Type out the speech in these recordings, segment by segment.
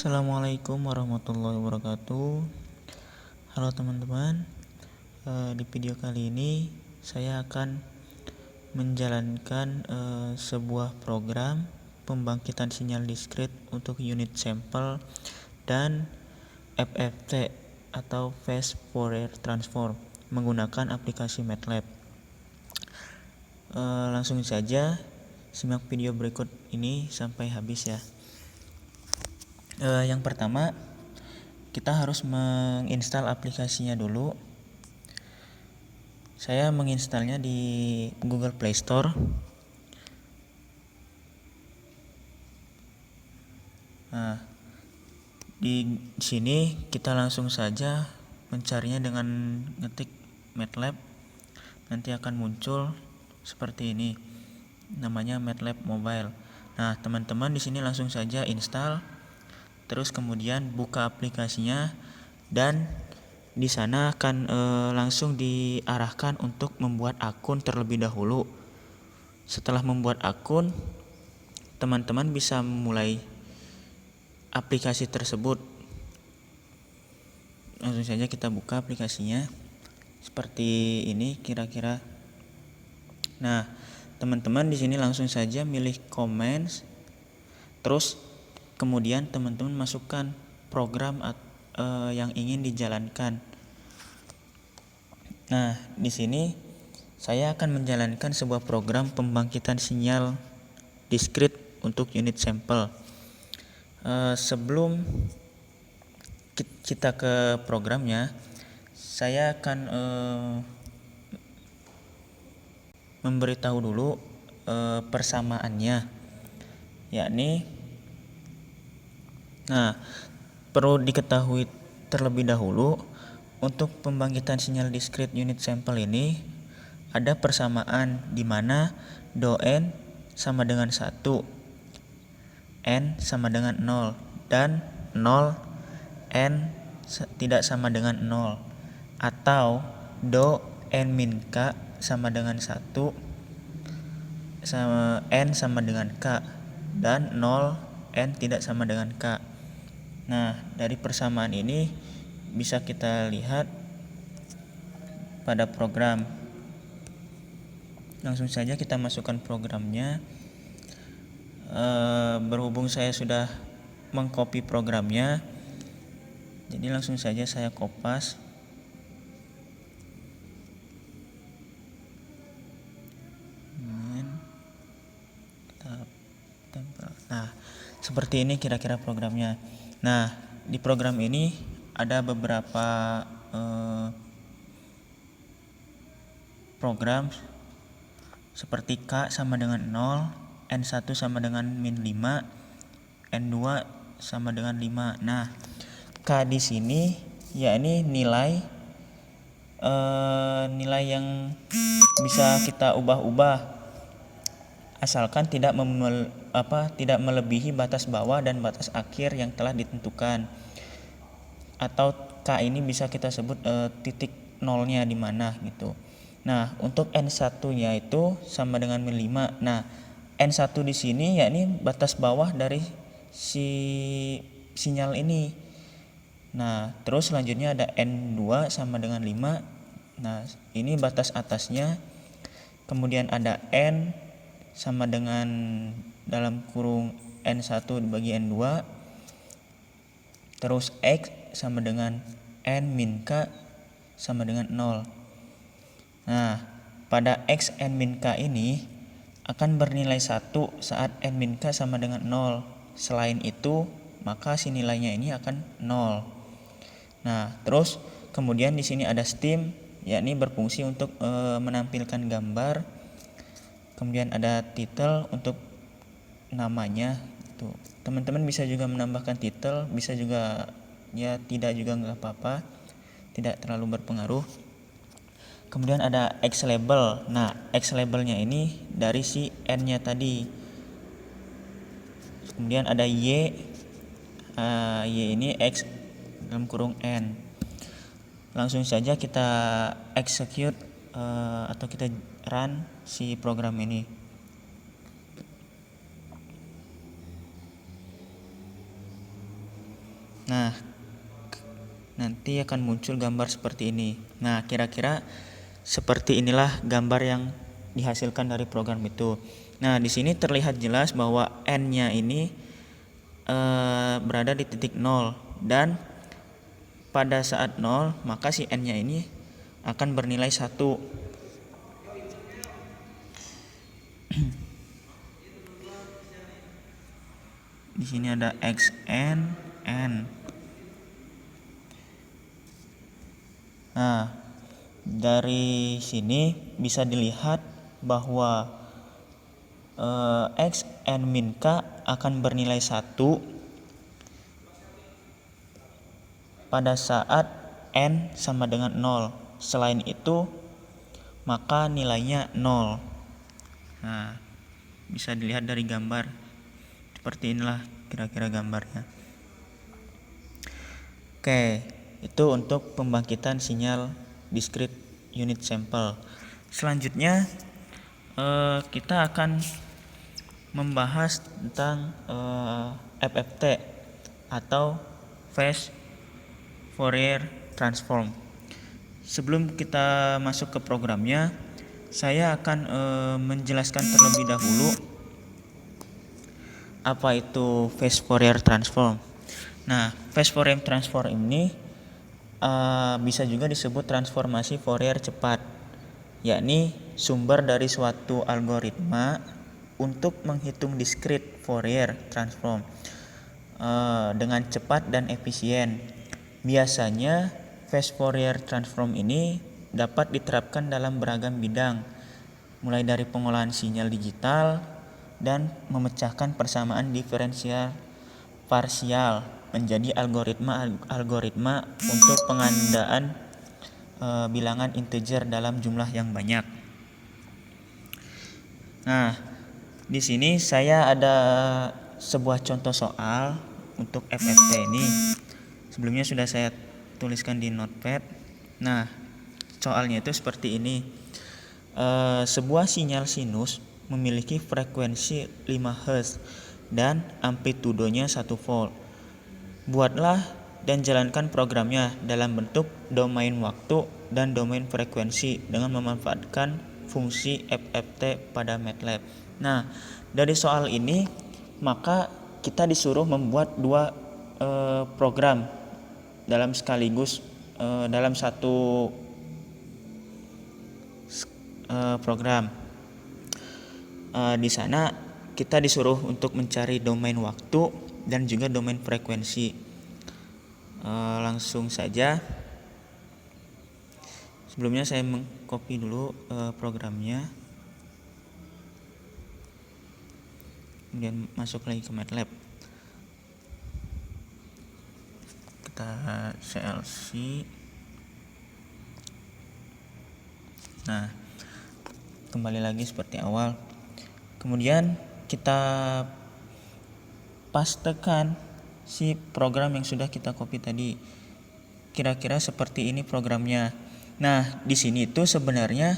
Assalamualaikum warahmatullahi wabarakatuh. Halo teman-teman. Di video kali ini saya akan menjalankan sebuah program pembangkitan sinyal diskrit untuk unit sampel dan FFT atau Fast Fourier Transform menggunakan aplikasi MATLAB. Langsung saja simak video berikut ini sampai habis ya. Yang pertama, kita harus menginstal aplikasinya dulu. Saya menginstalnya di Google Play Store. Nah, di sini kita langsung saja mencarinya dengan ngetik MATLAB. Nanti akan muncul seperti ini. Namanya MATLAB Mobile. Nah, teman-teman di sini langsung saja install. Terus kemudian buka aplikasinya dan di sana akan langsung diarahkan untuk membuat akun terlebih dahulu. Setelah membuat akun, teman-teman bisa memulai aplikasi tersebut. Langsung saja kita buka aplikasinya. Seperti ini kira-kira. Nah, teman-teman di sini langsung saja milih comments. Terus kemudian teman-teman masukkan program yang ingin dijalankan. Nah, di sini saya akan menjalankan sebuah program pembangkitan sinyal diskrit untuk unit sampel. Sebelum kita ke programnya, saya akan memberitahu dulu persamaannya, yakni perlu diketahui terlebih dahulu untuk pembangkitan sinyal diskrit unit sampel ini ada persamaan di mana do n sama dengan 1, n sama dengan 0, dan 0 n tidak sama dengan 0, atau do n min k sama dengan 1 sama n sama dengan k, dan 0 n tidak sama dengan k. Nah, dari persamaan ini bisa kita lihat pada program. Langsung saja kita masukkan programnya. Berhubung saya sudah mengcopy programnya, jadi langsung saja saya kopas. Nah, seperti ini kira-kira programnya. Nah, di program ini ada beberapa program seperti K sama dengan 0, N1 sama dengan min 5, N2 sama dengan 5. Nah, K di sini yakni nilai yang bisa kita ubah-ubah asalkan tidak melebihi batas bawah dan batas akhir yang telah ditentukan. Atau K ini bisa kita sebut titik nolnya di mana gitu. Nah, untuk N1-nya itu sama dengan min 5. Nah, N1 di sini yakni batas bawah dari si sinyal ini. Nah, terus selanjutnya ada N2 sama dengan 5. Nah, ini batas atasnya. Kemudian ada N sama dengan dalam kurung N1 dibagi N2. Terus X sama dengan N min K sama dengan 0. Nah, pada X N min K ini akan bernilai 1 saat N min K sama dengan 0. Selain itu, maka si nilainya ini akan 0. Nah, terus kemudian di sini ada stem, yakni berfungsi untuk menampilkan gambar. Kemudian ada title untuk namanya. Tuh, teman-teman bisa juga menambahkan title, bisa juga ya tidak juga nggak apa-apa, tidak terlalu berpengaruh. Kemudian ada X label. Nah, X labelnya ini dari si N-nya tadi. Kemudian ada Y. Y ini X dalam kurung N. Langsung saja kita execute atau kita run si program ini. Nah, nanti akan muncul gambar seperti ini. Nah, kira-kira seperti inilah gambar yang dihasilkan dari program itu. Nah, di sini terlihat jelas bahwa n-nya ini berada di titik 0, dan pada saat 0 maka si n-nya ini akan bernilai 1. Di sini ada xn n. Nah, dari sini bisa dilihat bahwa x n min k akan bernilai 1 pada saat n sama dengan 0. Selain itu, maka nilainya 0. Nah, bisa dilihat dari gambar. Seperti inilah kira-kira gambarnya. Oke, itu untuk pembangkitan sinyal discrete unit sample. Selanjutnya kita akan membahas tentang FFT atau Phase Fourier Transform. Sebelum kita masuk ke programnya, saya akan menjelaskan terlebih dahulu apa itu Phase Fourier Transform. Nah, Phase Fourier Transform ini bisa juga disebut transformasi Fourier cepat, yakni sumber dari suatu algoritma untuk menghitung discrete Fourier transform dengan cepat dan efisien. Biasanya Phase Fourier transform ini dapat diterapkan dalam beragam bidang, mulai dari pengolahan sinyal digital dan memecahkan persamaan diferensial parsial menjadi algoritma untuk pengandaan bilangan integer dalam jumlah yang banyak. Nah, di sini saya ada sebuah contoh soal untuk FFT ini. Sebelumnya sudah saya tuliskan di notepad. Nah, soalnya itu seperti ini. Sebuah sinyal sinus memiliki frekuensi 5 Hz dan amplitudenya 1 volt. Buatlah dan jalankan programnya dalam bentuk domain waktu dan domain frekuensi dengan memanfaatkan fungsi FFT pada MATLAB. Nah, dari soal ini maka kita disuruh membuat dua program dalam sekaligus dalam satu program. Di sana kita disuruh untuk mencari domain waktu dan juga domain frekuensi. Langsung saja. Sebelumnya saya mengcopy dulu programnya, kemudian masuk lagi ke MATLAB. Kita CLC. Nah, kembali lagi seperti awal. Kemudian kita pastekan si program yang sudah kita copy tadi. Kira-kira seperti ini programnya. Nah, di sini itu sebenarnya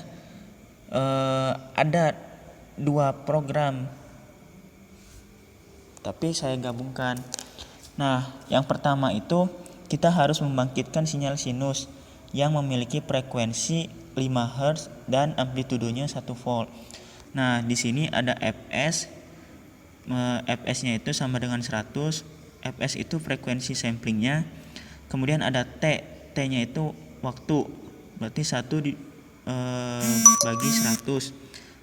ada dua program, tapi saya gabungkan. Nah, yang pertama itu kita harus membangkitkan sinyal sinus yang memiliki frekuensi 5 Hz dan amplitudenya 1 volt. Nah, di sini ada Fs. Fs-nya itu sama dengan 100. Fs itu frekuensi samplingnya. Kemudian ada T. T-nya itu waktu. Berarti 1 bagi 100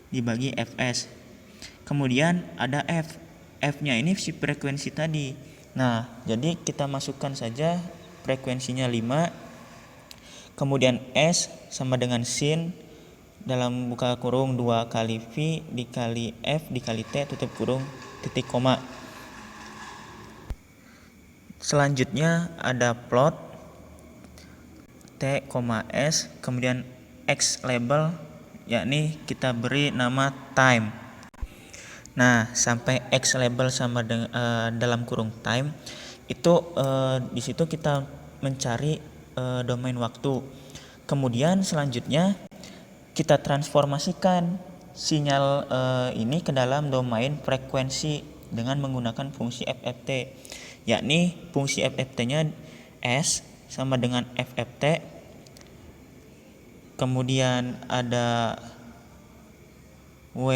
dibagi Fs. Kemudian ada F. F-nya ini si frekuensi tadi. Nah, jadi kita masukkan saja frekuensinya 5. Kemudian S sama dengan sin dalam buka kurung 2 kali V dikali F dikali T tutup kurung titik koma. Selanjutnya ada plot T, S, kemudian X label, yakni kita beri nama time. Nah, sampai X label sama dengan dalam kurung time itu di situ kita mencari domain waktu. Kemudian selanjutnya kita transformasikan sinyal ini ke dalam domain frekuensi dengan menggunakan fungsi FFT. yakni fungsi FFT-nya S sama dengan FFT, kemudian ada W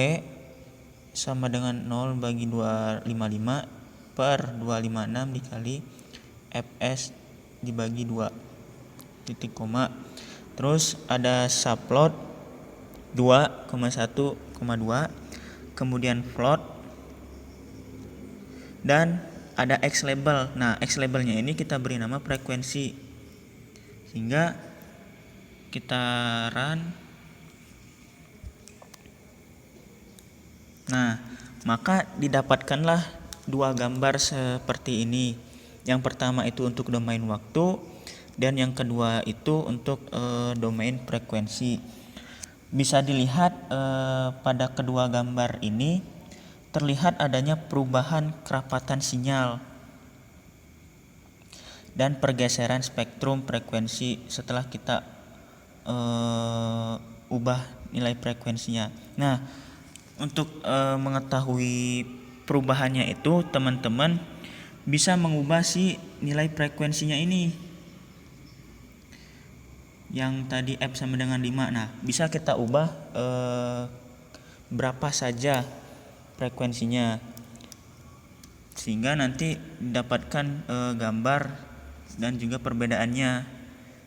sama dengan 0 bagi 255 per 256 dikali Fs dibagi 2 titik koma. Terus ada subplot 2,1,2, kemudian float, dan ada X label. Nah, X labelnya ini kita beri nama frekuensi, sehingga kita run. Nah, maka didapatkanlah dua gambar seperti ini. Yang pertama itu untuk domain waktu, dan yang kedua itu untuk domain frekuensi. Bisa dilihat pada kedua gambar ini terlihat adanya perubahan kerapatan sinyal dan pergeseran spektrum frekuensi setelah kita ubah nilai frekuensinya. Nah, untuk mengetahui perubahannya itu, teman-teman bisa mengubah si nilai frekuensinya ini. Yang tadi F sama dengan 5. Nah, bisa kita ubah berapa saja frekuensinya, sehingga nanti didapatkan gambar dan juga perbedaannya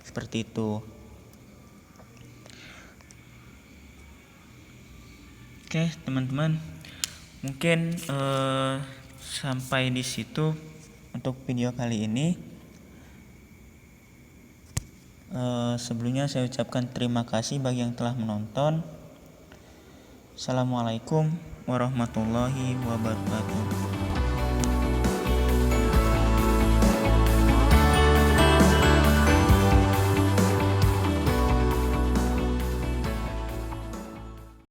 seperti itu. Oke, teman-teman, mungkin sampai di situ untuk video kali ini. Sebelumnya saya ucapkan terima kasih bagi yang telah menonton. Assalamualaikum warahmatullahi wabarakatuh.